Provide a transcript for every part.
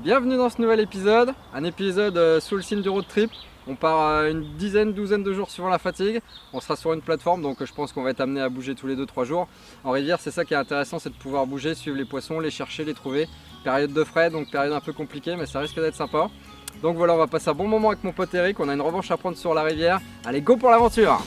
Bienvenue dans ce nouvel épisode, un épisode sous le signe du road trip. On part une douzaine de jours suivant la fatigue. On sera sur une plateforme, donc je pense qu'on va être amené à bouger tous les 2-3 jours. En rivière, c'est ça qui est intéressant, c'est de pouvoir bouger, suivre les poissons, les chercher, les trouver. Période de frais, donc période un peu compliquée, mais ça risque d'être sympa. Donc voilà, on va passer un bon moment avec mon pote Eric. On a une revanche à prendre sur la rivière. Allez, go pour l'aventure!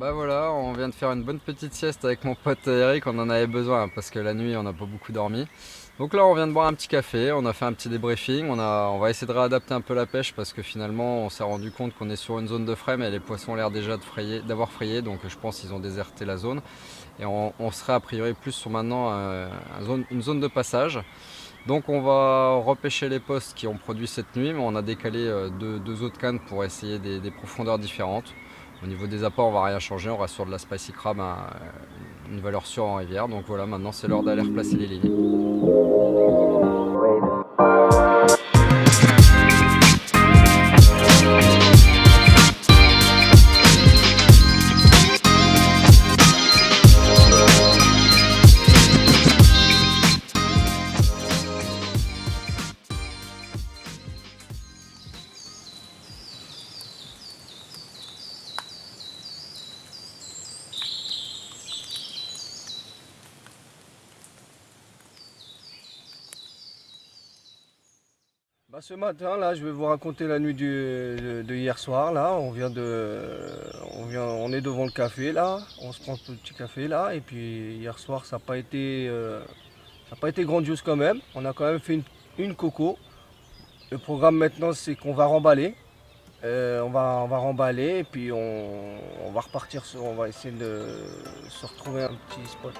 Bah voilà, on vient de faire une bonne petite sieste avec mon pote Eric, on en avait besoin parce que la nuit on n'a pas beaucoup dormi. Donc là on vient de boire un petit café, on a fait un petit débriefing, on va essayer de réadapter un peu la pêche parce que finalement on s'est rendu compte qu'on est sur une zone de frais mais les poissons ont l'air déjà d'avoir frayé, donc je pense qu'ils ont déserté la zone. Et on serait a priori plus sur maintenant une zone de passage. Donc on va repêcher les postes qui ont produit cette nuit, mais on a décalé deux autres cannes pour essayer des profondeurs différentes. Au niveau des apports, on va rien changer, on reste sur de la spicy crab, une valeur sûre en rivière. Donc voilà, maintenant c'est l'heure d'aller replacer les lignes. Ce matin, là, je vais vous raconter la nuit de hier soir. Là, on est devant le café là, on se prend ce petit café là, et puis hier soir, ça n'a pas été grandiose quand même. On a quand même fait une coco. Le programme maintenant, c'est qu'on va remballer. On va remballer et puis on va repartir. On va essayer de se retrouver un petit spot.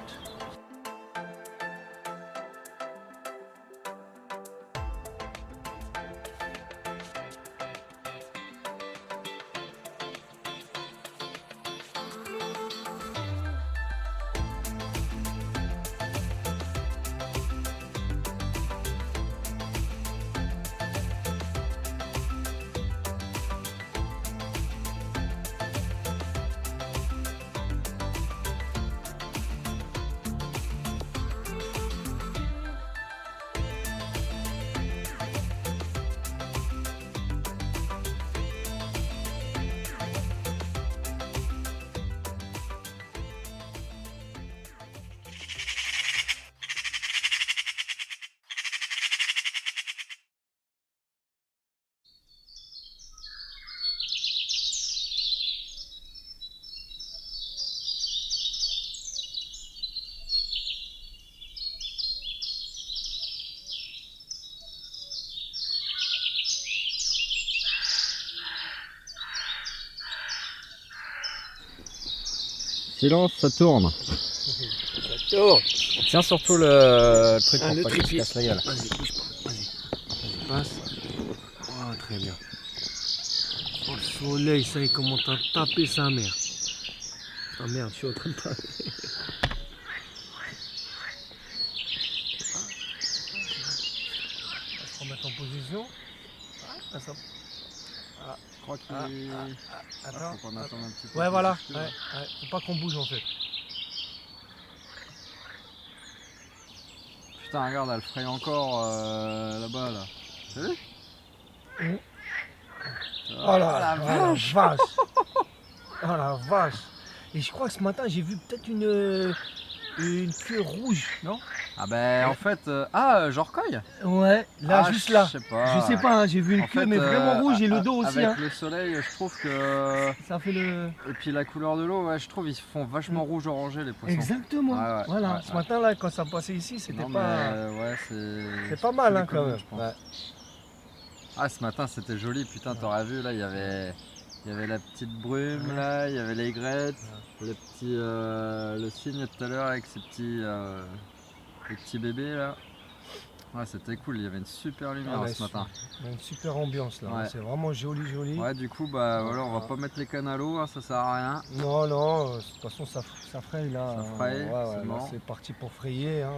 Silence, ça tourne. Oh. Tiens surtout le truc Ah, pour le pas qu'il se trépied. casse la gueule. Vas-y, bouge pas. Vas-y, passe. Oh, très bien. Oh, le soleil, ça y est, comment t'as tapé sa mère. Ah merde, je suis en train de taper. On va se remettre en position. Ah, ça... Je crois qu'il Attends. faut qu'on attende un petit peu. Ouais, voilà. Ouais. Faut pas qu'on bouge en fait. Putain, regarde, elle fraye encore là-bas là. T'as vu? Oh la vache. Oh la vache. Et je crois que ce matin j'ai vu peut-être une queue rouge, non? Ah ben en fait, Jorcoy. Ouais, là, Ah, juste là. Je sais pas. Je sais pas, hein, j'ai vu une En queue fait, mais vraiment rouge et le dos aussi. Avec Hein. le soleil, je trouve que. Ça fait le... Et puis la couleur de l'eau, ouais, je trouve ils font vachement rouge-orangé les poissons. Exactement. Ouais, voilà, ouais, ce matin là, quand ça passait ici, c'était Non, pas... mais, ouais, C'est pas mal c'est hein, quand connu, même. je pense. Ouais. Ah, ce matin c'était joli, putain, t'aurais vu là, il y avait la petite brume là, il y avait l'aigrette, le cygne tout à l'heure avec les petits bébés là. Ouais, c'était cool, il y avait une super lumière ce matin. Une super ambiance là, Ouais. c'est vraiment joli. Ouais, du coup, bah voilà, on va pas mettre les cannes à l'eau, hein, ça sert à rien. Non, de toute façon ça fraye là. Ça fraye, là, mort. c'est parti pour frayer. Hein.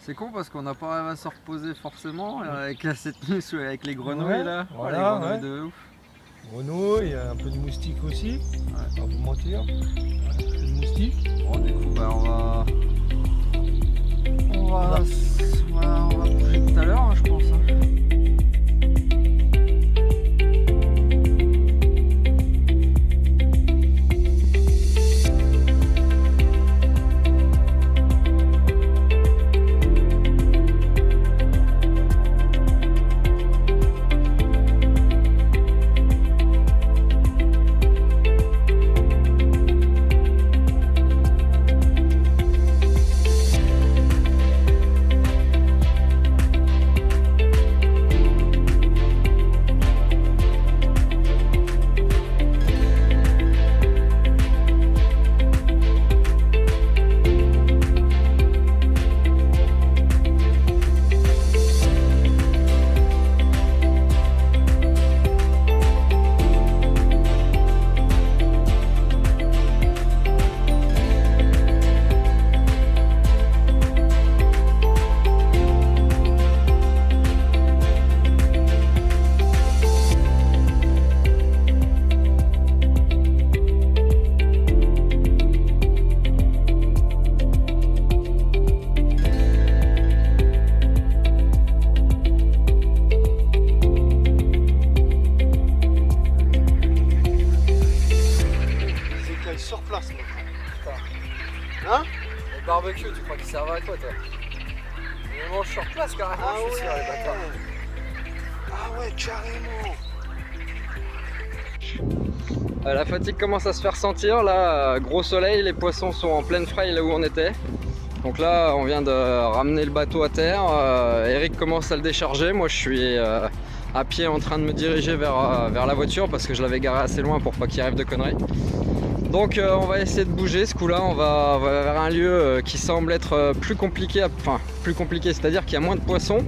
C'est con parce qu'on n'a pas réussi à se reposer forcément avec cette nuit avec les grenouilles Ouais, là. voilà, les grenouilles ouais. de ouf. Grenouille, un peu de moustique aussi. Ouais. Pas vous mentir. Un peu de moustique. Bon, du coup, bah on va bouger tout à l'heure, hein, je pense. Hein. Sur place. Hein? Le barbecue, tu crois qu'ils servent à quoi toi? Ils mangent sur place carrément, je suis sûr, les bâtards. Ah ouais, carrément. La fatigue commence à se faire sentir, là, gros soleil, les poissons sont en pleine fraye là où on était. Donc là, on vient de ramener le bateau à terre, Eric commence à le décharger, moi je suis à pied en train de me diriger vers la voiture parce que je l'avais garé assez loin pour pas qu'il arrive de conneries. Donc on va essayer de bouger ce coup-là, on va vers un lieu qui semble être plus compliqué, c'est-à-dire qu'il y a moins de poissons,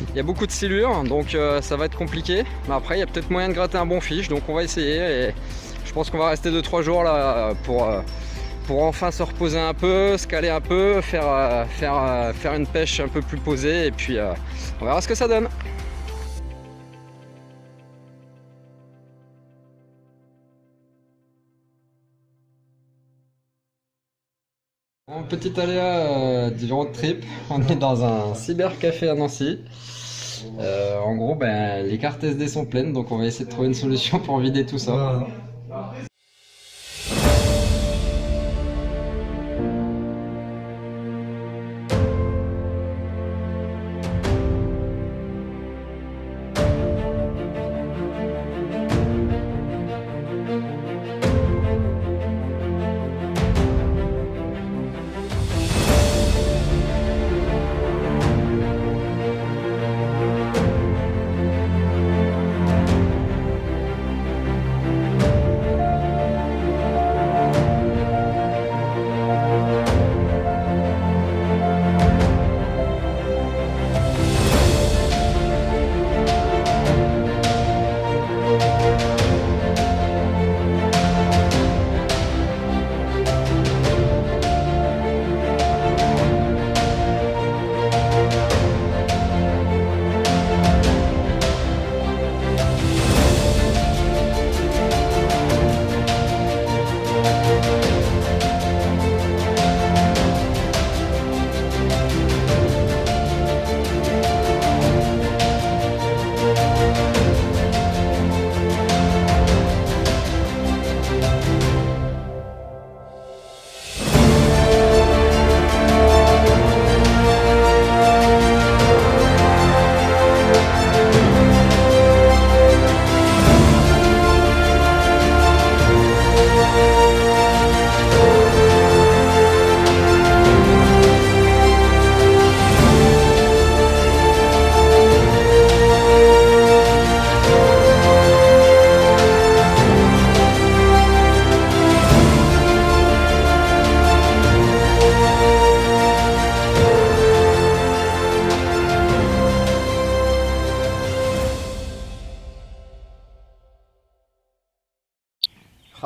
il y a beaucoup de silures, donc ça va être compliqué. Mais après il y a peut-être moyen de gratter un bon fiche, donc on va essayer et je pense qu'on va rester 2-3 jours là pour enfin se reposer un peu, se caler un peu, faire une pêche un peu plus posée et puis on verra ce que ça donne. Bon, petit aléa du road trip, on est dans un cybercafé à Nancy. En gros, ben, les cartes SD sont pleines, donc on va essayer de trouver une solution pour vider tout ça.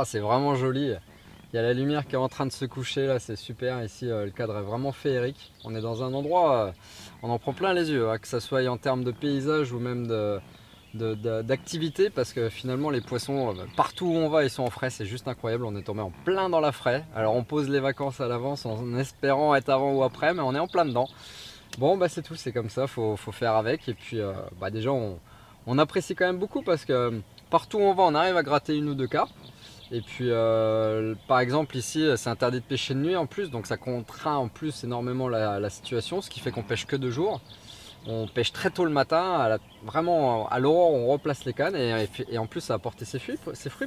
Ah, c'est vraiment joli. Il y a la lumière qui est en train de se coucher là, c'est super. Ici, le cadre est vraiment féerique. On est dans un endroit, on en prend plein les yeux, hein, que ce soit en termes de paysage ou même d'activité, parce que finalement les poissons, partout où on va, ils sont en frais, c'est juste incroyable. On est tombé en plein dans la fraie. Alors on pose les vacances à l'avance en espérant être avant ou après, mais on est en plein dedans. Bon, bah c'est tout, c'est comme ça, faut faire avec. Et puis déjà on apprécie quand même beaucoup parce que partout où on va, on arrive à gratter une ou deux carpes. Et puis par exemple ici c'est interdit de pêcher de nuit en plus, donc ça contraint en plus énormément la situation, ce qui fait qu'on pêche que 2 jours. On pêche très tôt le matin, vraiment à l'aurore on replace les cannes et en plus ça a porté ses fruits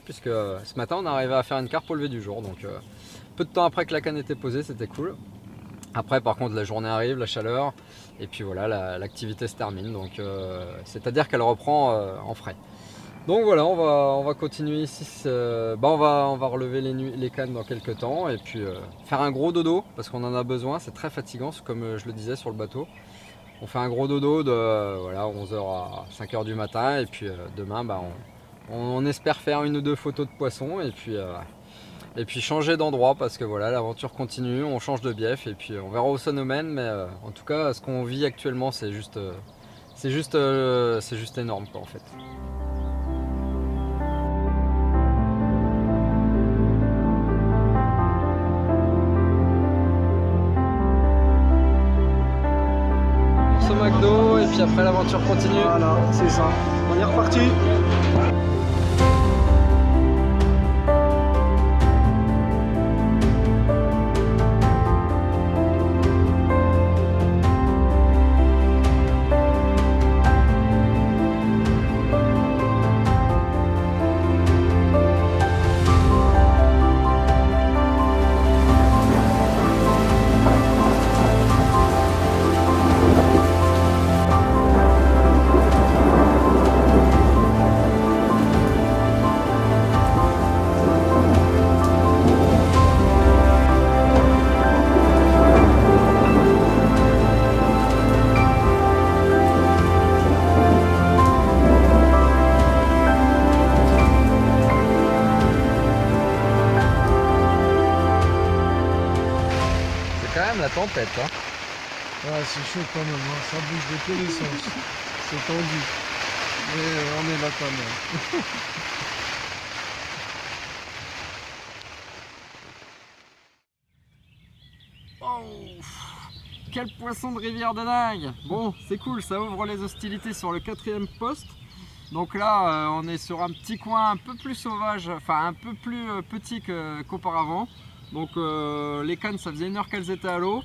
puisque ce matin on est arrivé à faire une carpe au lever du jour. Donc peu de temps après que la canne était posée, c'était cool. Après par contre la journée arrive, la chaleur, et puis voilà, l'activité se termine, donc c'est à dire qu'elle reprend en frais. Donc voilà, on va continuer ici, on va relever les cannes dans quelques temps et puis faire un gros dodo parce qu'on en a besoin, c'est très fatigant comme je le disais sur le bateau. On fait un gros dodo de 11h à 5h du matin et puis demain on espère faire une ou deux photos de poissons et puis changer d'endroit parce que voilà, l'aventure continue, on change de bief et puis on verra où ça nous mène, mais en tout cas ce qu'on vit actuellement c'est juste énorme quoi en fait. Au McDo et puis après l'aventure continue. Voilà, c'est ça. On est reparti. La tempête hein. Ouais, c'est chaud quand même, hein. Ça bouge de tous les sens. C'est tendu. Mais on est là quand même. Oh, quel poisson de rivière de dingue. Bon, c'est cool, ça ouvre les hostilités sur le 4e poste. Donc là, on est sur un petit coin un peu plus sauvage, enfin un peu plus petit qu'auparavant. Donc les cannes, ça faisait 1 heure qu'elles étaient à l'eau.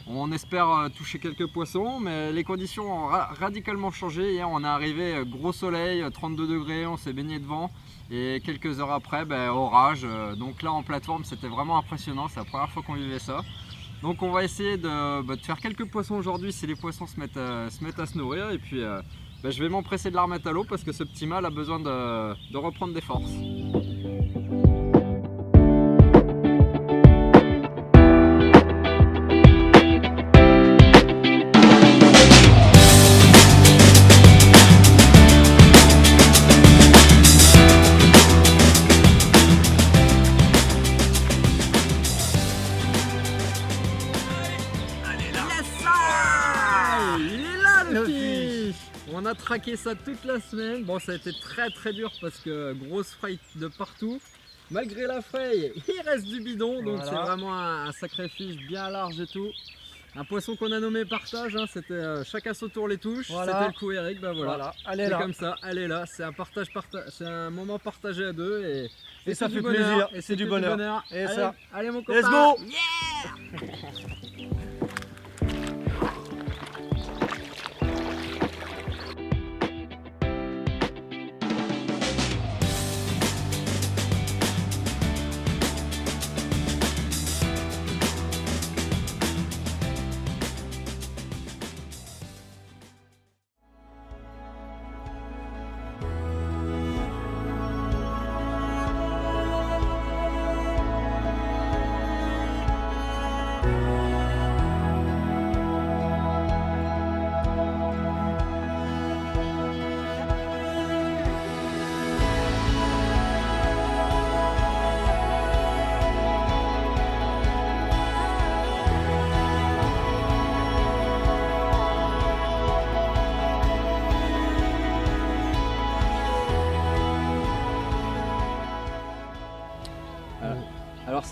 On espère toucher quelques poissons, mais les conditions ont radicalement changé. Hier, on est arrivé gros soleil, 32 degrés, on s'est baigné devant. Et quelques heures après, orage. Donc là, en plateforme, c'était vraiment impressionnant. C'est la première fois qu'on vivait ça. Donc on va essayer de faire quelques poissons aujourd'hui si les poissons se mettent à se nourrir. Et puis je vais m'empresser de la remettre à l'eau parce que ce petit mâle a besoin de reprendre des forces. On a traqué ça toute la semaine. Bon, ça a été très très dur parce que grosse fraye de partout. Malgré la fraye, il reste du bidon, donc voilà. C'est vraiment un sacrifice bien large et tout. Un poisson qu'on a nommé partage, hein, c'était chacun son tour les touches. Voilà. C'était le coup Eric, voilà. C'est comme ça, elle est là. C'est un moment partagé à deux et ça fait plaisir. Et c'est du bonheur. Et allez, ça. Allez mon copain. Let's go. Yeah.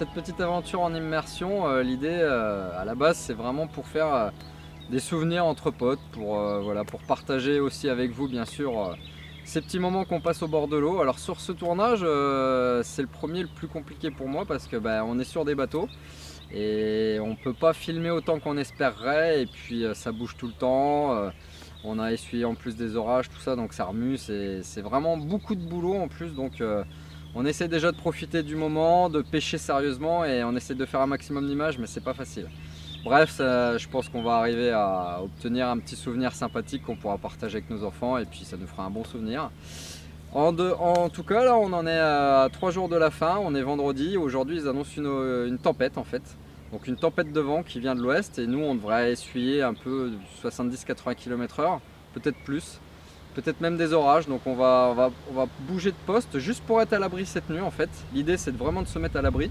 cette petite aventure en immersion, l'idée à la base c'est vraiment pour faire des souvenirs entre potes, voilà, pour partager aussi avec vous bien sûr ces petits moments qu'on passe au bord de l'eau. Alors sur ce tournage, c'est le premier le plus compliqué pour moi parce que on est sur des bateaux et on peut pas filmer autant qu'on espérerait, et puis ça bouge tout le temps. On a essuyé en plus des orages, tout ça, donc ça remue, c'est vraiment beaucoup de boulot en plus. Donc on essaie déjà de profiter du moment, de pêcher sérieusement, et on essaie de faire un maximum d'images, mais c'est pas facile. Bref, je pense qu'on va arriver à obtenir un petit souvenir sympathique qu'on pourra partager avec nos enfants, et puis ça nous fera un bon souvenir. En tout cas, là on en est à 3 jours de la fin, on est vendredi. Aujourd'hui ils annoncent une tempête en fait. Donc une tempête de vent qui vient de l'ouest, et nous on devrait essuyer un peu 70-80 km/h, peut-être plus, peut-être même des orages. Donc on va bouger de poste juste pour être à l'abri cette nuit en fait. L'idée c'est vraiment de se mettre à l'abri.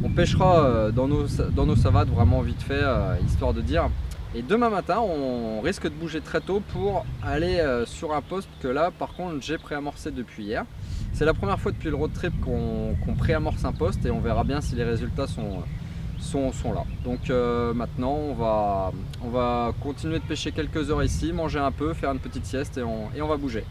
On pêchera dans nos savates vraiment vite fait, histoire de dire. Et demain matin on risque de bouger très tôt pour aller sur un poste que là par contre j'ai préamorcé depuis hier. C'est la première fois depuis le road trip qu'on préamorce un poste, et on verra bien si les résultats sont là. Donc maintenant on va continuer de pêcher quelques heures ici, manger un peu, faire une petite sieste, et on va bouger.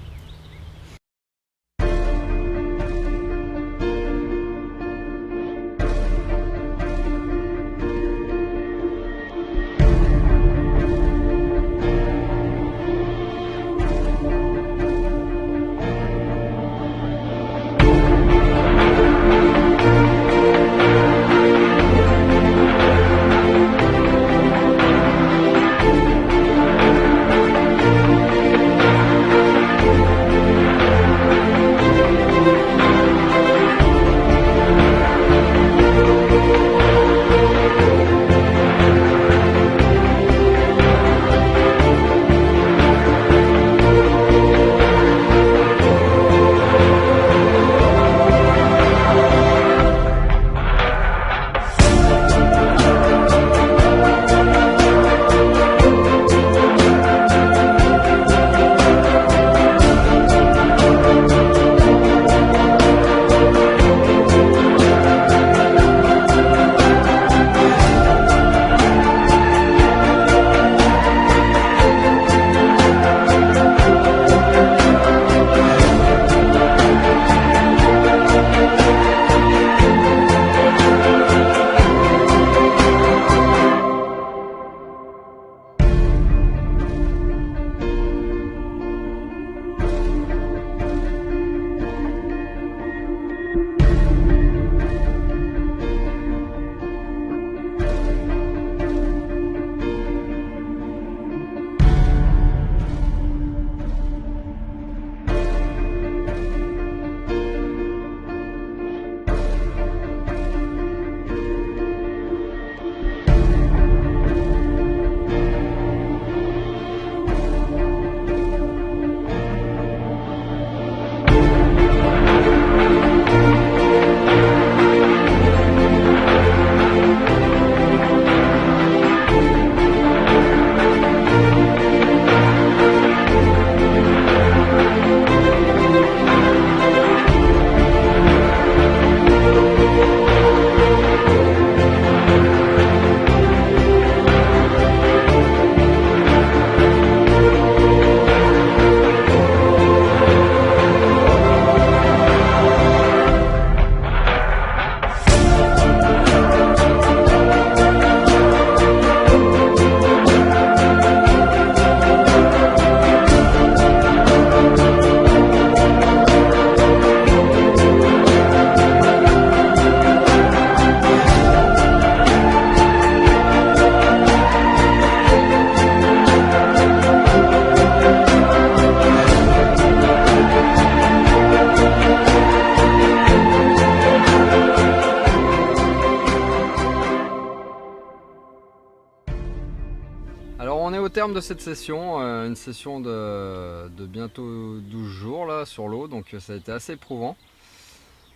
Alors on est au terme de cette session, une session de bientôt 12 jours là sur l'eau, donc ça a été assez éprouvant.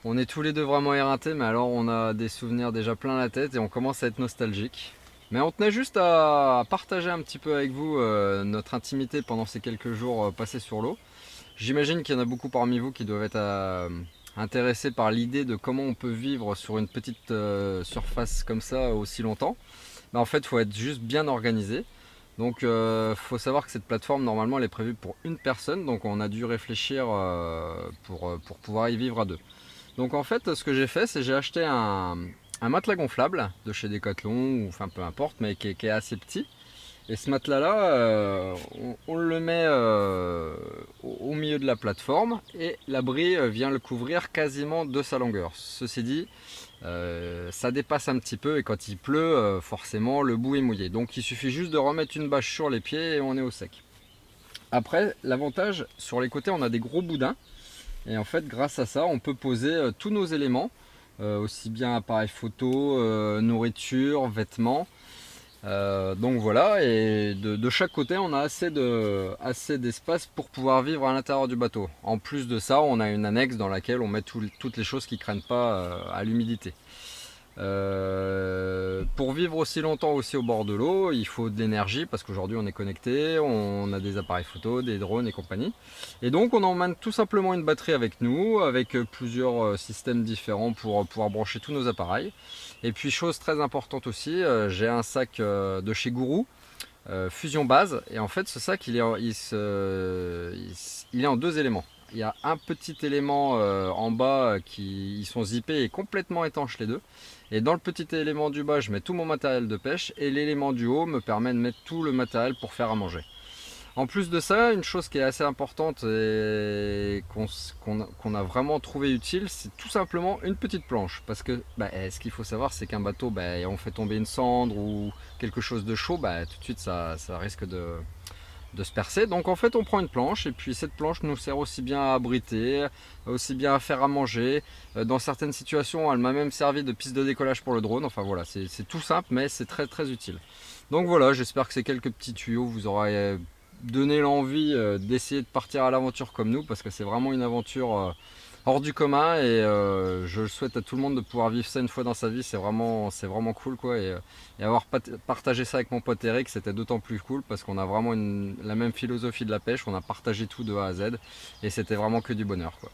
On est tous les deux vraiment éreintés, mais alors on a des souvenirs déjà plein la tête et on commence à être nostalgique. Mais on tenait juste à partager un petit peu avec vous notre intimité pendant ces quelques jours passés sur l'eau. J'imagine qu'il y en a beaucoup parmi vous qui doivent être intéressé par l'idée de comment on peut vivre sur une petite surface comme ça aussi longtemps, bah, en fait il faut être juste bien organisé. Donc faut savoir que cette plateforme normalement elle est prévue pour une personne, donc on a dû réfléchir pour pouvoir y vivre à deux. Donc en fait ce que j'ai fait c'est j'ai acheté un matelas gonflable de chez Decathlon ou enfin peu importe mais qui est assez petit. Et ce matelas là on le met au milieu de la plateforme et l'abri vient le couvrir quasiment de sa longueur. Ceci dit, ça dépasse un petit peu et quand il pleut, forcément le bout est mouillé. Donc il suffit juste de remettre une bâche sur les pieds et on est au sec. Après, l'avantage, sur les côtés, on a des gros boudins. Et en fait, grâce à ça, on peut poser tous nos éléments, aussi bien appareil photo, nourriture, vêtements. Donc voilà, et de chaque côté on a assez d'espace pour pouvoir vivre à l'intérieur du bateau. En plus de ça, on a une annexe dans laquelle on met toutes les choses qui ne craignent pas à l'humidité. Pour vivre aussi longtemps aussi au bord de l'eau, il faut de l'énergie parce qu'aujourd'hui on est connecté, on a des appareils photo, des drones et compagnie. Et donc on emmène tout simplement une batterie avec nous, avec plusieurs systèmes différents pour pouvoir brancher tous nos appareils. Et puis chose très importante aussi, j'ai un sac de chez Gourou, Fusion Base. Et en fait ce sac il est en deux éléments. Il y a un petit élément en bas qui ils sont zippés et complètement étanches les deux. Et dans le petit élément du bas, je mets tout mon matériel de pêche et l'élément du haut me permet de mettre tout le matériel pour faire à manger. En plus de ça, une chose qui est assez importante et qu'on a vraiment trouvé utile, c'est tout simplement une petite planche. Parce que ce qu'il faut savoir, c'est qu'un bateau, on fait tomber une cendre ou quelque chose de chaud, tout de suite ça risque de se percer. Donc en fait on prend une planche et puis cette planche nous sert aussi bien à abriter, aussi bien à faire à manger. Dans certaines situations elle m'a même servi de piste de décollage pour le drone. Enfin voilà, c'est tout simple mais c'est très très utile. Donc voilà, j'espère que ces quelques petits tuyaux vous auront donné l'envie d'essayer de partir à l'aventure comme nous, parce que c'est vraiment une aventure hors du commun et je souhaite à tout le monde de pouvoir vivre ça une fois dans sa vie. C'est vraiment cool quoi, et avoir partagé ça avec mon pote Eric, c'était d'autant plus cool parce qu'on a vraiment la même philosophie de la pêche, on a partagé tout de A à Z et c'était vraiment que du bonheur quoi.